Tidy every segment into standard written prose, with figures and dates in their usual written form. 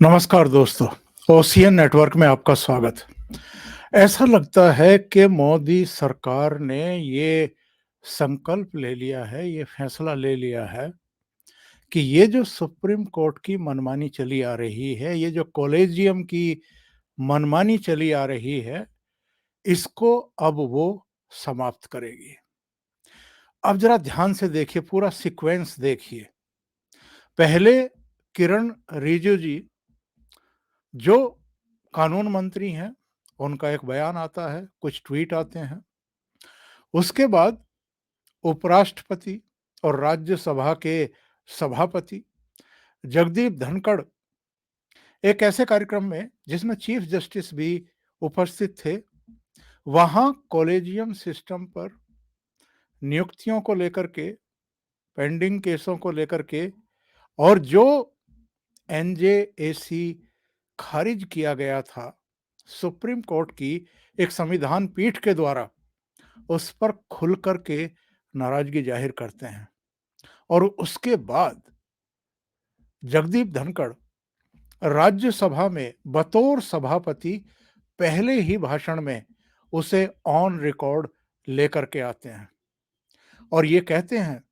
नमस्कार दोस्तों, ocean network में आपका स्वागत। ऐसा लगता है कि मोदी सरकार ने ये संकल्प ले लिया है, ये फैसला ले लिया है कि ये जो सुप्रीम कोर्ट की मनमानी चली आ रही है, ये जो कॉलेजियम की मनमानी चली आ रही है, इसको अब वो समाप्त करेगी। अब ज़रा ध्यान से देखिए, पूरा सीक्वेंस देखिए। पहले किरण रिजिजू जी जो कानून मंत्री हैं, उनका एक बयान आता है, कुछ ट्वीट आते हैं। उसके बाद उपराष्ट्रपति और राज्यसभा के सभापति जगदीप धनखड़ एक ऐसे कार्यक्रम में जिसमें चीफ जस्टिस भी उपस्थित थे, वहां कॉलेजियम सिस्टम पर नियुक्तियों को लेकर के, पेंडिंग केसों को लेकर के और जो एनजेएसी खारिज किया गया था सुप्रीम कोर्ट की एक संविधान पीठ के द्वारा, उस पर खुल कर के नाराजगी जाहिर करते हैं। और उसके बाद जगदीप धनखड़ राज्यसभा में बतौर सभापति पहले ही भाषण में उसे ऑन रिकॉर्ड लेकर के आते हैं और ये कहते हैं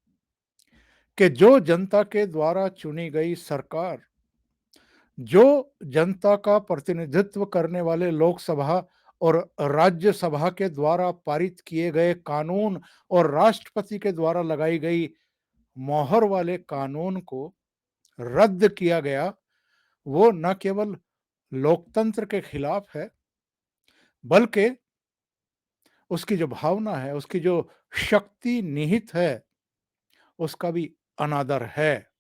कि जो जनता के द्वारा चुनी गई सरकार, जो जनता का प्रतिनिधित्व करने वाले लोकसभा और राज्यसभा के द्वारा पारित किए गए कानून और राष्ट्रपति के द्वारा लगाई गई मोहर वाले कानून को रद्द किया गया, वो न केवल लोकतंत्र के खिलाफ है, बल्कि उसकी जो भावना है, उसकी जो शक्ति निहित है, उसका भी अनादर है।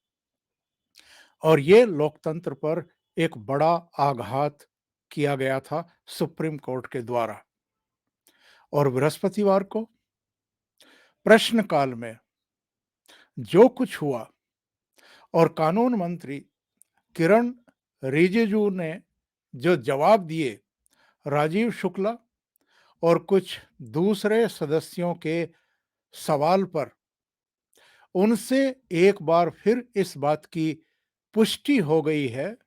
और ये लोकतंत्र पर एक बड़ा आघात किया गया था सुप्रीम कोर्ट के द्वारा। और बृहस्पतिवार को प्रश्नकाल में जो कुछ हुआ और कानून मंत्री किरण रिजिजू ने जो जवाब दिए राजीव शुक्ला और कुछ दूसरे सदस्यों के सवाल पर, उनसे एक बार फिर इस बात की पुष्टि हो गई है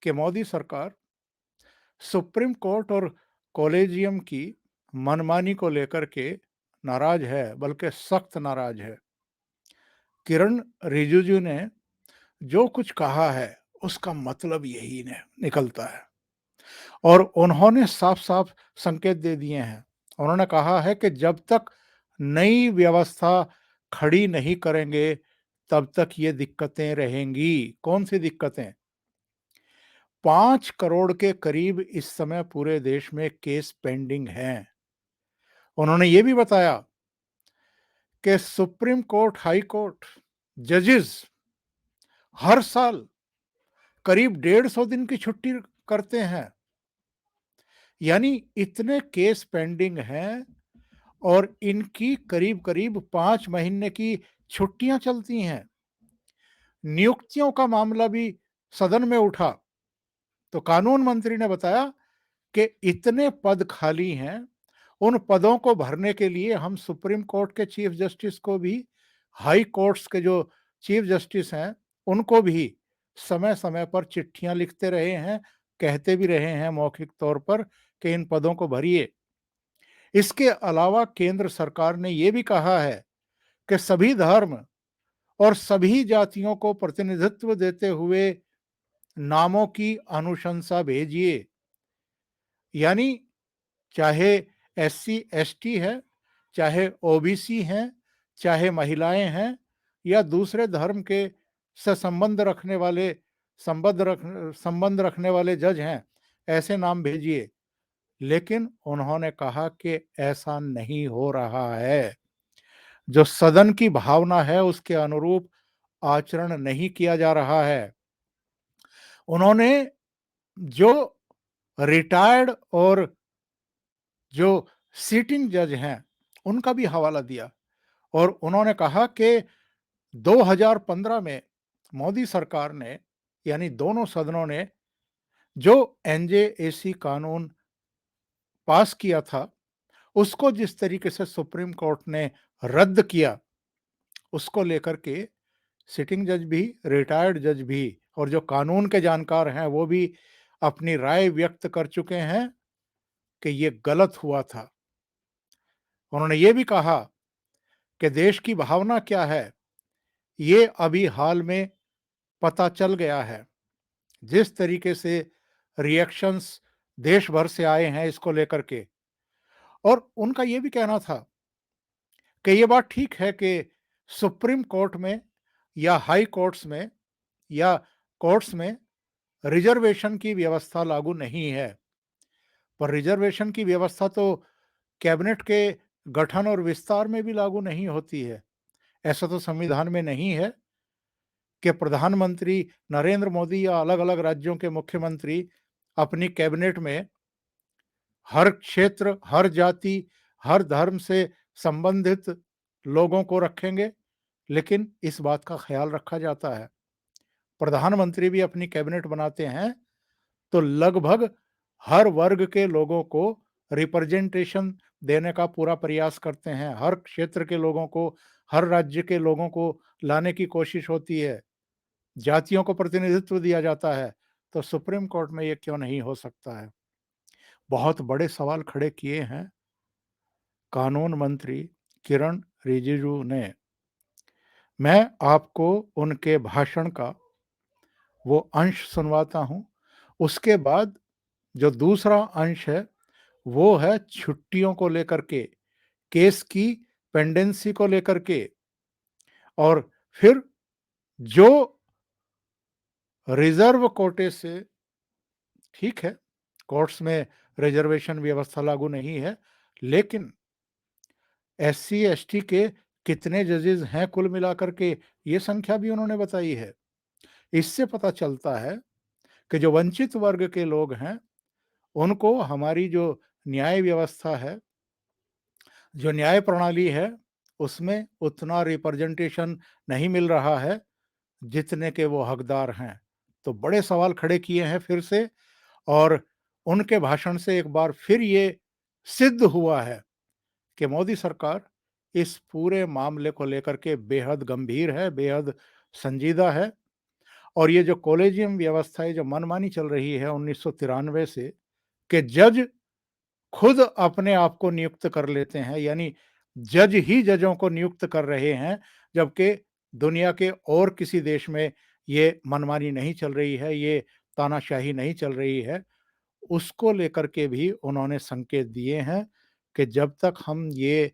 कि मोदी सरकार सुप्रीम कोर्ट और कॉलेजियम की मनमानी को लेकर के नाराज है, बल्कि सख्त नाराज है। किरण रिजिजू ने जो कुछ कहा है उसका मतलब यही निकलता है और उन्होंने साफ-साफ संकेत दे दिए हैं। उन्होंने कहा है कि जब तक नई व्यवस्था खड़ी नहीं करेंगे, तब तक ये दिक्कतें रहेंगी। कौन-सी दिक्कतें? 5 करोड़ के करीब इस समय पूरे देश में केस पेंडिंग हैं। उन्होंने ये भी बताया कि सुप्रीम कोर्ट, हाई कोर्ट, जजेस हर साल करीब 150 दिन की छुट्टी करते हैं। यानी इतने केस पेंडिंग हैं और इनकी करीब-करीब 5 महीने की छुट्टियां चलती हैं। नियुक्तियों का मामला भी सदन में उठा, तो कानून मंत्री ने बताया कि इतने पद खाली हैं, उन पदों को भरने के लिए हम सुप्रीम कोर्ट के चीफ जस्टिस को भी, हाई कोर्ट्स के जो चीफ जस्टिस हैं, उनको भी समय-समय पर चिट्ठियां लिखते रहे हैं, कहते भी रहे हैं मौखिक तौर पर कि इन पदों को भरिए। इसके अलावा केंद्र सरकार ने ये भी कहा है कि सभी धर्म और सभी जातियों को प्रतिनिधित्व देते हुए नामों की अनुशंसा भेजिए। यानी चाहे एससी एसटी है, चाहे ओबीसी हैं, चाहे महिलाएं हैं या दूसरे धर्म के से संबंध रखने वाले जज हैं, ऐसे नाम भेजिए। लेकिन उन्होंने कहा कि ऐसा नहीं हो रहा है। जो सदन की भावना है उसके अनुरूप आचरण नहीं किया जा रहा है। उन्होंने जो रिटायर्ड और जो सिटिंग जज हैं, उनका भी हवाला दिया और उन्होंने कहा कि 2015 में मोदी सरकार ने, यानी दोनों सदनों ने जो एनजेएसी कानून पास किया था, उसको जिस तरीके से सुप्रीम कोर्ट ने रद्द किया, उसको लेकर के सिटिंग जज भी, रिटायर्ड जज भी और जो कानून के जानकार हैं वो भी अपनी राय व्यक्त कर चुके हैं कि ये गलत हुआ था। उन्होंने ये भी कहा कि देश की भावना क्या है, ये अभी हाल में पता चल गया है। जिस तरीके से रिएक्शंस देश भर से आए हैं इसको लेकर के, और उनका ये भी कहना था कि ये बात ठीक है कि सुप्रीम कोर्ट में या हाई कोर्ट्स में या कोर्ट्स में रिजर्वेशन की व्यवस्था लागू नहीं है, पर रिजर्वेशन की व्यवस्था तो कैबिनेट के गठन और विस्तार में भी लागू नहीं होती है। ऐसा तो संविधान में नहीं है कि प्रधानमंत्री नरेंद्र मोदी या अलग-अलग राज्यों के मुख्यमंत्री अपनी कैबिनेट में हर क्षेत्र, हर जाति, हर धर्म से संबंधित लोगों को रखेंगे, लेकिन इस बात का ख्याल रखा जाता है। प्रधानमंत्री भी अपनी कैबिनेट बनाते हैं तो लगभग हर वर्ग के लोगों को रिप्रेजेंटेशन देने का पूरा प्रयास करते हैं। हर क्षेत्र के लोगों को, हर राज्य के लोगों को लाने की कोशिश होती है। जातियों को प्रतिनिधित्व दिया जाता है, तो सुप्रीम कोर्ट में ये क्यों नहीं हो सकता है? बहुत बड़े सवाल खड़े किए हैं कानून मंत्री किरण रिजिजू ने। मैं आपको उनके भाषण का वो अंश सुनवाता हूं। उसके बाद जो दूसरा अंश है वो है छुट्टियों को लेकर के, केस की पेंडेंसी को लेकर के, और फिर जो रिजर्व कोटे से, ठीक है, कोर्ट्स में रिजर्वेशन व्यवस्था लागू नहीं है, लेकिन एससी एसटी के कितने जजेस हैं कुल मिलाकर के, ये संख्या भी उन्होंने बताई है। इससे पता चलता है कि जो वंचित वर्ग के लोग हैं उनको हमारी जो न्याय व्यवस्था है, जो न्याय प्रणाली है, उसमें उतना रिप्रेजेंटेशन नहीं मिल रहा है जितने के वो हकदार हैं। तो बड़े सवाल खड़े किए हैं फिर से, और उनके भाषण से एक बार फिर ये सिद्ध हुआ है कि मोदी सरकार इस पूरे मामले को लेकर के बेहद गंभीर है, बेहद संजीदा है। और ये जो कॉलेजियम व्यवस्था है, जो मनमानी चल रही है 1993 से, कि जज खुद अपने आप को नियुक्त कर लेते हैं, यानी जज ही जजों को नियुक्त कर रहे हैं, जबकि दुनिया के और किसी देश में ये मनमानी नहीं चल रही है, ये तानाशाही नहीं चल रही है। उसको लेकर के भी उन्होंने संकेत दिए हैं कि जब तक हम ये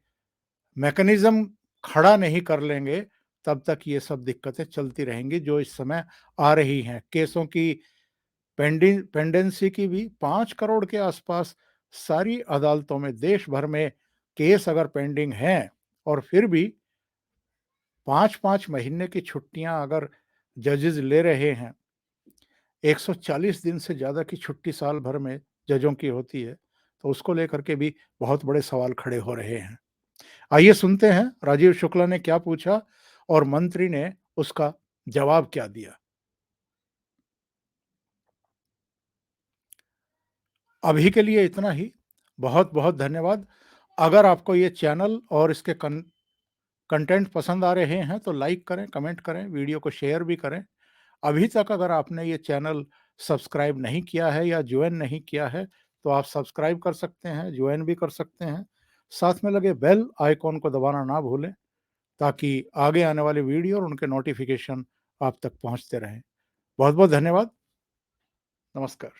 मैकेनिज्म खड़ा नहीं कर लेंगे, तब तक ये सब दिक्कतें चलती रहेंगी जो इस समय आ रही हैं। केसों की पेंडेंसी की भी 5 करोड़ के आसपास सारी अदालतों में देश भर में केस अगर पेंडिंग हैं, और फिर भी 5-5 महीने की छुट्टियां अगर जजेस ले रहे हैं, 140 दिन से ज़्यादा की छुट्टी साल भर में जजों की होती है, तो उसको लेकर के भी बहुत बड़े सवाल खड़े हो रहे हैं। आइए सुनते हैं राजीव शुक्ला ने क्या पूछा और मंत्री ने उसका जवाब क्या दिया। अभी के लिए इतना ही। बहुत-बहुत धन्यवाद। अगर आपको ये चैनल और इसके कंटेंट पसंद आ रहे हैं तो लाइक करें, कमेंट करें, वीडियो को शेयर भी करें। अभी तक अगर आपने ये चैनल सब्सक्राइब नहीं किया है या जॉइन नहीं किया है, तो आप सब्सक्राइब कर सकते हैं, जॉइन भी कर सकते हैं। साथ में लगे बेल आइकॉन को दबाना ना भूलें, ताकि आगे आने वाले वीडियो और उनके नोटिफिकेशन आप तक पहुंचते रहें। बहुत-बहुत धन्यवाद। नमस्कार।